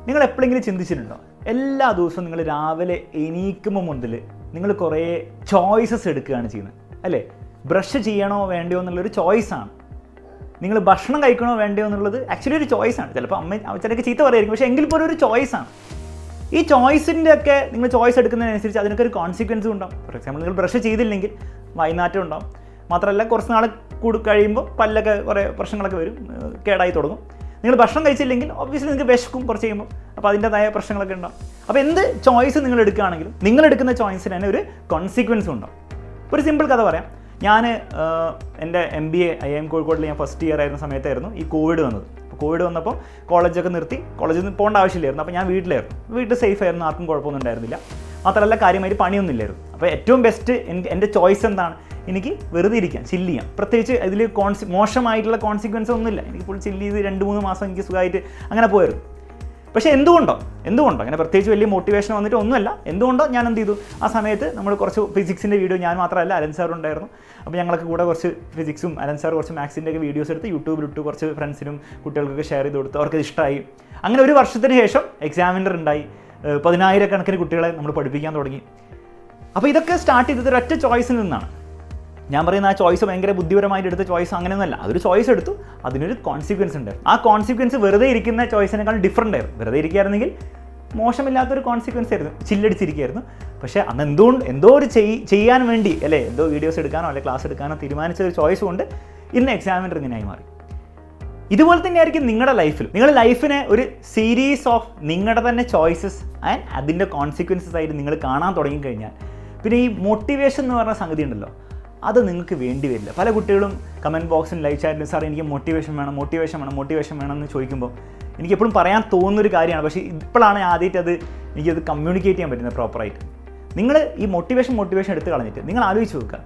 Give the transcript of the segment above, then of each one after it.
നിങ്ങൾ എപ്പോഴെങ്കിലും ചിന്തിച്ചിട്ടുണ്ടോ? എല്ലാ ദിവസവും നിങ്ങൾ രാവിലെ എണീക്കുമ്പോൾ മുതൽ നിങ്ങൾ കുറേ ചോയ്സസ് എടുക്കുകയാണ് ചെയ്യുന്നത് അല്ലേ? ബ്രഷ് ചെയ്യണോ വേണ്ടയോ എന്നുള്ളൊരു ചോയ്സാണ്. നിങ്ങൾ ഭക്ഷണം കഴിക്കണോ വേണ്ടയോ എന്നുള്ളത് ആക്ച്വലി ഒരു ചോയ്സാണ്. ചിലപ്പോൾ ചിലർക്ക് ചീത്ത പറയുമായിരിക്കും, പക്ഷേ എങ്കിൽ പോലും ഒരു ചോയ്സാണ്. ഈ ചോയ്സിൻ്റെ ഒക്കെ നിങ്ങൾ ചോയ്സ് എടുക്കുന്നതിനനുസരിച്ച് അതിനൊക്കെ ഒരു കോൺസിക്വൻസും ഉണ്ടാവും. ഫോർ എക്സാമ്പിൾ, നിങ്ങൾ ബ്രഷ് ചെയ്തില്ലെങ്കിൽ വൈകുന്നേരം ഉണ്ടാവും. മാത്രമല്ല കുറച്ച് നാൾ കഴിയുമ്പോൾ പല്ലൊക്കെ കുറേ പ്രശ്നങ്ങളൊക്കെ വരും, കേടായി തുടങ്ങും. നിങ്ങൾ ഭക്ഷണം കഴിച്ചില്ലെങ്കിൽ ഒബ്വിയസ്ലി നിങ്ങൾക്ക് വിശക്കും കുറച്ച് ചെയ്യുമ്പോൾ, അപ്പോൾ അതിൻ്റെതായ പ്രശ്നങ്ങളൊക്കെ ഉണ്ടാവും. അപ്പോൾ എന്ത് ചോയ്സ് നിങ്ങൾ എടുക്കുകയാണെങ്കിലും നിങ്ങൾ എടുക്കുന്ന ചോയ്സിന് തന്നെ ഒരു കോൺസിക്വൻസും ഉണ്ടാവും. ഒരു സിമ്പിൾ കഥ പറയാം. ഞാൻ എൻ്റെ MBA IIM കോഴിക്കോടിൽ ഞാൻ ഫസ്റ്റ് ഇയർ ആയിരുന്ന സമയത്തായിരുന്നു ഈ കോവിഡ് വന്നത്. അപ്പോൾ കോവിഡ് വന്നപ്പോൾ കോളേജൊക്കെ നിർത്തി, കോളേജിൽ നിന്ന് പോകേണ്ട ആവശ്യമില്ലായിരുന്നു. അപ്പോൾ ഞാൻ വീട്ടിലായിരുന്നു. വീട്ടിൽ സേഫ് ആയിരുന്നു, ആർക്കും കുഴപ്പമൊന്നും ഉണ്ടായിരുന്നില്ല. മാത്രമല്ല കാര്യമായിട്ട് പണിയൊന്നുമില്ലായിരുന്നു. അപ്പോൾ ഏറ്റവും ബെസ്റ്റ് എൻ്റെ ചോയ്സ് എന്താണ്? എനിക്ക് വെറുതെ ഇരിക്കാം, ചില്ല് ചെയ്യാം. പ്രത്യേകിച്ച് അതിൽ മോശമായിട്ടുള്ള കോൺസിക്വൻസ് ഒന്നുമില്ല. എനിക്ക് ഫുൾ ചില്ല് ചെയ്ത് 2-3 മാസം എനിക്ക് സുഖമായിട്ട് അങ്ങനെ പോയിരുന്നു. പക്ഷേ എന്തുകൊണ്ടോ അങ്ങനെ പ്രത്യേകിച്ച് വലിയ മോട്ടിവേഷൻ വന്നിട്ട് ഒന്നുമല്ല. എന്തുകൊണ്ടോ ഞാൻ എന്ത് ചെയ്തു, ആ സമയത്ത് നമ്മൾ കുറച്ച് ഫിസിക്സിൻ്റെ വീഡിയോ, ഞാൻ മാത്രമല്ല അലൻ സാർ ഉണ്ടായിരുന്നു. അപ്പോൾ ഞങ്ങൾക്ക് കൂടെ കുറച്ച് ഫിസിക്സും അലൻ സാർ കുറച്ച് മാത്സിൻ്റെ ഒക്കെ വീഡിയോസ് എടുത്ത് യൂട്യൂബിലിട്ട് കുറച്ച് ഫ്രണ്ട്സിനും കുട്ടികൾക്കൊക്കെ ഷെയർ ചെയ്ത് കൊടുത്ത് അവർക്കത് ഇഷ്ടമായി. അങ്ങനെ ഒരു വർഷത്തിന് ശേഷം എക്സാമിനർ ഉണ്ടായി. 10,000 കണക്കിന് കുട്ടികളെ നമ്മൾ പഠിപ്പിക്കാൻ തുടങ്ങി. അപ്പോൾ ഇതൊക്കെ സ്റ്റാർട്ട് ചെയ്തത് ഒരൊറ്റ ചോയ്സിൽ നിന്നാണ്. ഞാൻ പറയുന്ന ആ ചോയ്സ് ഭയങ്കര ബുദ്ധിപരമായിട്ട് എടുത്ത ചോയ്സ് അങ്ങനെയൊന്നുമല്ല. അതൊരു ചോയ്സ് എടുത്തു, അതിനൊരു കോൺസിക്വൻസ് ഉണ്ടായിരുന്നു. ആ കോൺസിക്വൻസ് വെറുതെ ഇരിക്കുന്ന ചോയ്സിനേക്കാൾ ഡിഫറൻ്റ് ആയിരുന്നു. വെറുതെ ഇരിക്കുകയായിരുന്നെങ്കിൽ മോശമില്ലാത്തൊരു കോൺസിക്വൻസ് ആയിരുന്നു, ചില്ലടിച്ചിരിക്കുകയായിരുന്നു. പക്ഷേ അന്ന് എന്തോ ഒരു ചെയ്യാൻ വേണ്ടി അല്ലേ, എന്തോ വീഡിയോസ് എടുക്കാനോ അല്ലെങ്കിൽ ക്ലാസ് എടുക്കാനോ തീരുമാനിച്ച ഒരു ചോയ്സ് കൊണ്ട് ഇന്ന് എക്സാമിനർ ഇങ്ങനെയായി മാറി. ഇതുപോലെ തന്നെയായിരിക്കും നിങ്ങളുടെ ലൈഫിൽ. നിങ്ങളുടെ ലൈഫിനെ ഒരു സീരീസ് ഓഫ് നിങ്ങളുടെ തന്നെ ചോയ്സസ് ആൻഡ് അതിൻ്റെ കോൺസിക്വൻസസ് ആയിട്ട് നിങ്ങൾ കാണാൻ തുടങ്ങിക്കഴിഞ്ഞാൽ പിന്നെ ഈ മോട്ടിവേഷൻ എന്ന് പറഞ്ഞ സംഗതി ഉണ്ടല്ലോ, അത് നിങ്ങൾക്ക് വേണ്ടി വരില്ല. പല കുട്ടികളും കമൻറ്റ് ബോക്സിൽ ലൈവ് ചാറ്റിൽ സാർ എനിക്ക് മോട്ടിവേഷൻ വേണം എന്ന് ചോദിക്കുമ്പോൾ എനിക്കെപ്പോഴും പറയാൻ തോന്നുന്നൊരു കാര്യമാണ്. പക്ഷേ ഇപ്പോഴാണ് ആദ്യമായിട്ട് എനിക്കത് കമ്മ്യൂണിക്കേറ്റ് ചെയ്യാൻ പറ്റുന്നത് പ്രോപ്പറായിട്ട്. നിങ്ങൾ ഈ മോട്ടിവേഷൻ എടുത്ത് കളഞ്ഞിട്ട് നിങ്ങൾ ആലോചിച്ച് നോക്കുക,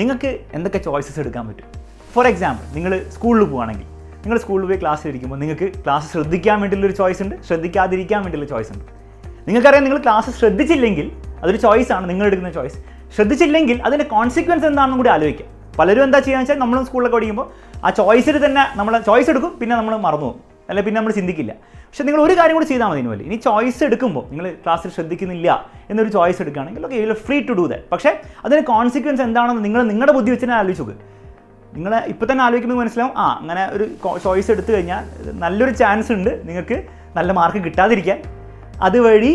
നിങ്ങൾക്ക് എന്തൊക്കെ ചോയ്സസ് എടുക്കാൻ പറ്റും. ഫോർ എക്സാമ്പിൾ, നിങ്ങൾ സ്കൂളിൽ പോവുകയാണെങ്കിൽ, നിങ്ങൾ സ്കൂളിൽ പോയി ക്ലാസ്സിൽ ഇരിക്കുമ്പോൾ നിങ്ങൾക്ക് ക്ലാസ് ശ്രദ്ധിക്കാൻ വേണ്ടിയുള്ളൊരു ചോയ്സ് ഉണ്ട്, ശ്രദ്ധിക്കാതിരിക്കാൻ വേണ്ടിയുള്ള ചോയ്സ് ഉണ്ട്. നിങ്ങൾക്കറിയാം, നിങ്ങൾ ക്ലാസ് ശ്രദ്ധിച്ചില്ലെങ്കിൽ അതൊരു ചോയ്സാണ്, നിങ്ങൾ എടുക്കുന്ന ചോയ്സ്. ശ്രദ്ധിച്ചില്ലെങ്കിൽ അതിൻ്റെ കോൺസിക്വൻസ് എന്താണെന്നും കൂടി ആലോചിക്കാം. പലരും എന്താ ചെയ്യുക വെച്ചാൽ, നമ്മൾ സ്കൂളിലൊക്കെ പഠിക്കുമ്പോൾ ആ ചോയ്സിൽ തന്നെ നമ്മൾ ചോയ്സ് എടുക്കും, പിന്നെ നമ്മൾ മറന്നു പോകും, അല്ലെങ്കിൽ പിന്നെ നമ്മൾ ചിന്തിക്കില്ല. പക്ഷേ നിങ്ങൾ ഒരു കാര്യം കൂടി ചെയ്താൽ മതി. ഇനി ചോയ്സ് എടുക്കുമ്പോൾ നിങ്ങൾ ക്ലാസ്സിൽ ശ്രദ്ധിക്കുന്നില്ല എന്നൊരു ചോയ്സ് എടുക്കുകയാണെങ്കിൽ okay, you are free to do that. പക്ഷേ അതിന് കോൺസിക്വൻസ് എന്താണെന്ന് നിങ്ങളുടെ ബുദ്ധി വെച്ച് തന്നെ ആലോചിച്ച് നോക്ക്. നിങ്ങൾ ഇപ്പോൾ തന്നെ ആലോചിക്കുമ്പോൾ മനസ്സിലാവും, അങ്ങനെ ഒരു ചോയ്സ് എടുത്തു കഴിഞ്ഞാൽ നല്ലൊരു ചാൻസ് ഉണ്ട് നിങ്ങൾക്ക് നല്ല മാർക്ക് കിട്ടാതിരിക്കാൻ. അതുവഴി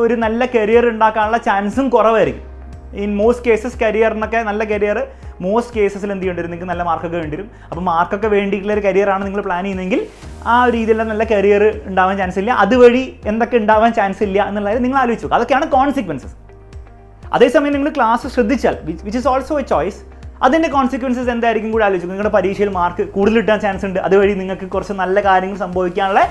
ഒരു നല്ല കരിയർ ഉണ്ടാക്കാനുള്ള ചാൻസും കുറവായിരിക്കും. ഇൻ മോസ്റ്റ് കേസസ് കരിയറിനൊക്കെ നല്ല കരിയർ മോസ്റ്റ് കേസസിൽ എന്ത് ചെയ്യേണ്ടി വരും, നിങ്ങൾക്ക് നല്ല മാർക്കൊക്കെ വേണ്ടി വരും. അപ്പോൾ മാർക്കൊക്കെ വേണ്ടിയിട്ടുള്ള ഒരു കരിയറാണ് നിങ്ങൾ പ്ലാൻ ചെയ്യുന്നതെങ്കിൽ ആ ഒരു രീതിയിലുള്ള നല്ല കരിയർ ഉണ്ടാവാൻ ചാൻസ് ഇല്ല. അതുവഴി എന്തൊക്കെ ഉണ്ടാവാൻ ചാൻസ് ഇല്ല എന്നുള്ളത് നിങ്ങൾ ആലോചിച്ചു. അതൊക്കെയാണ് കോൺസിക്വൻസസ്. അതേസമയം നിങ്ങൾ ക്ലാസ് ശ്രദ്ധിച്ചാൽ, which is also A choice, അതിൻ്റെ കോൺസിക്വൻസസ് എന്തായിരിക്കും കൂടി ആലോചിക്കും. നിങ്ങളുടെ പരീക്ഷയിൽ മാർക്ക് കൂടുതൽ കിട്ടാൻ ചാൻസ് ഉണ്ട്. അതുവഴി നിങ്ങൾക്ക് കുറച്ച് നല്ല കാര്യങ്ങൾ സംഭവിക്കാനുള്ള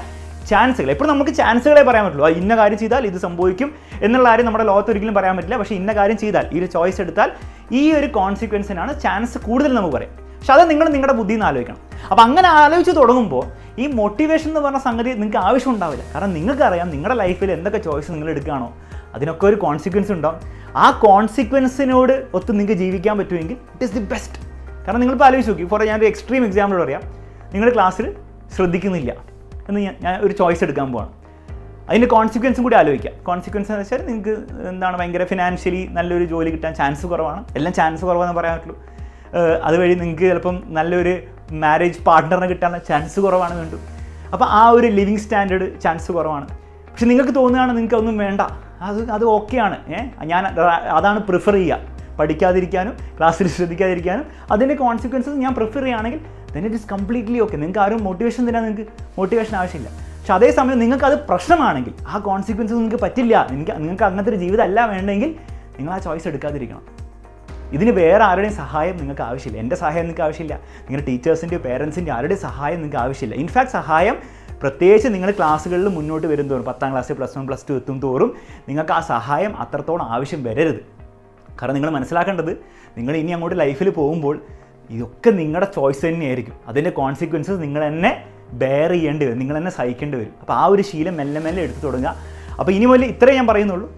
ചാൻസുകൾ. എപ്പോഴും നമുക്ക് ചാൻസുകളെ പറയാൻ പറ്റുള്ളൂ. ഇന്ന കാര്യം ചെയ്താൽ ഇത് സംഭവിക്കും എന്നുള്ള കാര്യം നമ്മുടെ ലോകത്ത് ഒരിക്കലും പറയാൻ പറ്റില്ല. പക്ഷേ ഇന്ന കാര്യം ചെയ്താൽ, ഈ ഒരു ചോയ്സ് എടുത്താൽ ഈ ഒരു കോൺസിക്വൻസിനാണ് ചാൻസ് കൂടുതൽ നമുക്ക് പറയാം. പക്ഷെ അത് നിങ്ങളുടെ ബുദ്ധിയിൽ നിന്ന് ആലോചിക്കണം. അപ്പോൾ അങ്ങനെ ആലോചിച്ച് തുടങ്ങുമ്പോൾ ഈ മോട്ടിവേഷൻ എന്ന് പറഞ്ഞ സംഗതി നിങ്ങൾക്ക് ആവശ്യം ഉണ്ടാവില്ല. കാരണം നിങ്ങൾക്കറിയാം നിങ്ങളുടെ ലൈഫിൽ എന്തൊക്കെ ചോയ്സ് നിങ്ങൾ എടുക്കുകയാണോ അതിനൊക്കെ ഒരു കോൺസിക്വൻസ് ഉണ്ടാവും. ആ കോൺസിക്വൻസിനോട് ഒത്ത് നിങ്ങൾക്ക് ജീവിക്കാൻ പറ്റുമെങ്കിൽ ഇറ്റ് ഈസ് ദി ബെസ്റ്റ്. കാരണം നിങ്ങളിപ്പോൾ ആലോചിച്ച് നോക്കി, ഞാനൊരു എക്സ്ട്രീം എക്സാമ്പിൾ പറയാം. നിങ്ങൾ ക്ലാസ്സിൽ ശ്രദ്ധിക്കുന്നില്ല എന്ന് ഞാൻ ഒരു ചോയ്സ് എടുക്കാൻ പോവാണ്. അതിൻ്റെ കോൺസിക്വൻസും കൂടി ആലോചിക്കാം. കോൺസിക്വൻസ് എന്ന് വെച്ചാൽ നിങ്ങൾക്ക് എന്താണ്, ഭയങ്കര ഫിനാൻഷ്യലി നല്ലൊരു ജോലി കിട്ടാൻ ചാൻസ് കുറവാണ്. എല്ലാം ചാൻസ് കുറവാണെന്ന് പറയാൻ പറ്റുള്ളൂ. അതുവഴി നിങ്ങൾക്ക് ചിലപ്പം നല്ലൊരു മാരേജ് പാർട്ട്ണറിനെ കിട്ടാനുള്ള ചാൻസ് കുറവാണ് വേണ്ടു. അപ്പോൾ ആ ഒരു ലിവിങ് സ്റ്റാൻഡേർഡ് ചാൻസ് കുറവാണ്. പക്ഷെ നിങ്ങൾക്ക് തോന്നുകയാണ് നിങ്ങൾക്ക് ഒന്നും വേണ്ട, അത് ഓക്കെയാണ്, ഞാൻ അതാണ് പ്രിഫർ ചെയ്യുക, പഠിക്കാതിരിക്കാനും ക്ലാസ്സിൽ ശ്രദ്ധിക്കാതിരിക്കാനും അതിൻ്റെ കോൺസിക്വൻസസ് ഞാൻ പ്രിഫർ ചെയ്യുകയാണെങ്കിൽ then it is completely okay. നിങ്ങൾക്ക് ആരും മോട്ടിവേഷൻ തരാൻ നിങ്ങൾക്ക് മോട്ടിവേഷൻ ആവശ്യമില്ല. പക്ഷെ അതേസമയം നിങ്ങൾക്കത് പ്രശ്നമാണെങ്കിൽ, ആ കോൺസിക്വൻസസ് നിങ്ങൾക്ക് പറ്റില്ല, നിങ്ങൾക്ക് അങ്ങനത്തെ ഒരു ജീവിതമല്ല വേണ്ടെങ്കിൽ നിങ്ങൾ ആ ചോയ്സ് എടുക്കാതിരിക്കണം. ഇതിന് വേറെ ആരുടെയും സഹായം നിങ്ങൾക്ക് ആവശ്യമില്ല. എൻ്റെ സഹായം നിങ്ങൾക്ക് ആവശ്യമില്ല, നിങ്ങളുടെ ടീച്ചേഴ്സിൻ്റെയോ പേരൻസിൻ്റെയോ ആരുടെയും സഹായം നിങ്ങൾക്ക് ആവശ്യമില്ല. ഇൻഫാക്ട് സഹായം പ്രത്യേകിച്ച് നിങ്ങൾ ക്ലാസ്സുകളിൽ മുന്നോട്ട് വരും തോറും, 10ാം ക്ലാസ് +1 +2 എത്തും തോറും നിങ്ങൾക്ക് ആ സഹായം അത്രത്തോളം ആവശ്യം വരരുത്. കാരണം നിങ്ങൾ മനസ്സിലാക്കേണ്ടത്, നിങ്ങൾ ഇനി അങ്ങോട്ട് ലൈഫിൽ പോകുമ്പോൾ ഇതൊക്കെ നിങ്ങളുടെ ചോയ്സ് തന്നെയായിരിക്കും. അതിൻ്റെ കോൺസിക്വൻസസ് നിങ്ങൾ തന്നെ ബെയർ ചെയ്യേണ്ടി വരും, നിങ്ങൾ തന്നെ സഹിക്കേണ്ടി വരും. അപ്പോൾ ആ ഒരു ശീലം മെല്ലെ മെല്ലെ എടുത്ത് തുടങ്ങുക. അപ്പോൾ ഇനി മുതൽ ഇത്രയും ഞാൻ പറയുന്നുള്ളൂ,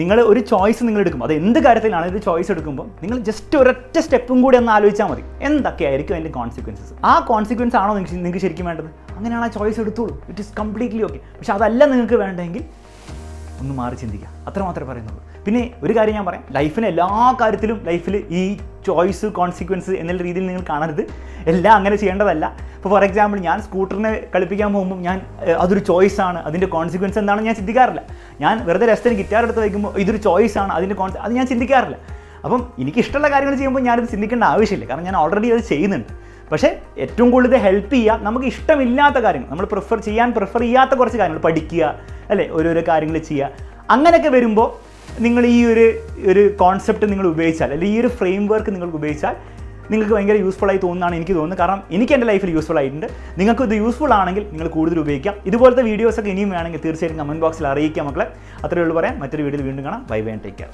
നിങ്ങൾ ഒരു ചോയ്സ് നിങ്ങൾ എടുക്കും, അത് എന്ത് കാര്യത്തിലാണ് ഒരു ചോയ്സ് എടുക്കുമ്പോൾ നിങ്ങൾ ജസ്റ്റ് ഒരൊറ്റ സ്റ്റെപ്പും കൂടി ഒന്ന് ആലോചിച്ചാൽ മതി, എന്തൊക്കെയായിരിക്കും അതിൻ്റെ കോൺസിക്വൻസസ്. ആ കോൺസിക്വൻസ് ആണോ നിങ്ങൾക്ക് ശരിക്കും വേണ്ടത്, അങ്ങനെയാണ് ആ ചോയ്സ് എടുത്തോളൂ, ഇറ്റ് ഈസ് കംപ്ലീറ്റ്ലി ഓക്കെ. പക്ഷെ അതല്ല നിങ്ങൾക്ക് വേണ്ടെങ്കിൽ ഒന്ന് മാറി ചിന്തിക്കുക, അത്രമാത്രമേ പറയുന്നുള്ളൂ. പിന്നെ ഒരു കാര്യം ഞാൻ പറയാം, ലൈഫിന് എല്ലാ കാര്യത്തിലും ലൈഫിൽ ഈ ചോയ്സ് കോൺസിക്വൻസ് എന്നുള്ള രീതിയിൽ നിങ്ങൾ കാണരുത്, എല്ലാം അങ്ങനെ ചെയ്യേണ്ടതല്ല. ഇപ്പോൾ ഫോർ എക്സാമ്പിൾ ഞാൻ സ്കൂട്ടറിനെ കളിപ്പിക്കാൻ പോകുമ്പോൾ ഞാൻ അതൊരു ചോയ്സാണ്, അതിൻ്റെ കോൺസിക്വൻസ് എന്താണെന്ന് ഞാൻ ചിന്തിക്കാറില്ല. ഞാൻ വെറുതെ രസത്തിന് ഗിറ്റാർ എടുത്ത് വയ്ക്കുമ്പോൾ ഇതൊരു ചോയ്സാണ്, അതിൻ്റെ അത് ഞാൻ ചിന്തിക്കാറില്ല. അപ്പം എനിക്ക് ഇഷ്ടമുള്ള കാര്യങ്ങൾ ചെയ്യുമ്പോൾ ഞാനത് ചിന്തിക്കേണ്ട ആവശ്യമില്ല, കാരണം ഞാൻ ഓൾറെഡി അത് ചെയ്യുന്നുണ്ട്. പക്ഷേ ഏറ്റവും കൂടുതൽ ഹെൽപ്പ് ചെയ്യുക നമുക്ക് ഇഷ്ടമില്ലാത്ത കാര്യങ്ങൾ, നമ്മൾ പ്രിഫർ ചെയ്യാത്ത കുറച്ച് കാര്യങ്ങൾ പഠിക്കുക, അല്ലേ, ഓരോരോ കാര്യങ്ങൾ ചെയ്യുക. അങ്ങനെയൊക്കെ വരുമ്പോൾ നിങ്ങൾ ഈ ഒരു കോൺസെപ്റ്റ് നിങ്ങൾ ഉപയോഗിച്ചാൽ, അല്ലെങ്കിൽ ഈ ഒരു ഫ്രെയിം വർക്ക് നിങ്ങൾക്ക് ഉപയോഗിച്ചാൽ നിങ്ങൾക്ക് ഭയങ്കര യൂസ്ഫുൾ ആയി തോന്നുന്നതാണ് എനിക്ക് തോന്നുന്നത്. കാരണം എനിക്ക് എൻ്റെ ലൈഫിൽ യൂസ്ഫുൾ ആയിട്ടുണ്ട്. നിങ്ങൾക്ക് ഇത് യൂസ്ഫുൾ ആണെങ്കിൽ നിങ്ങൾ കൂടുതൽ ഉപയോഗിക്കാം. ഇതുപോലത്തെ വീഡിയോസൊക്കെ ഇനിയും വേണമെങ്കിൽ തീർച്ചയായിട്ടും കമൻറ്റ് ബോക്സിൽ അറിയിക്കാം മക്കളെ. അത്രയേ ഉള്ളൂ പറയാൻ. മറ്റൊരു വീഡിയോയിൽ വീണ്ടും കാണാം. Bye bye, take care.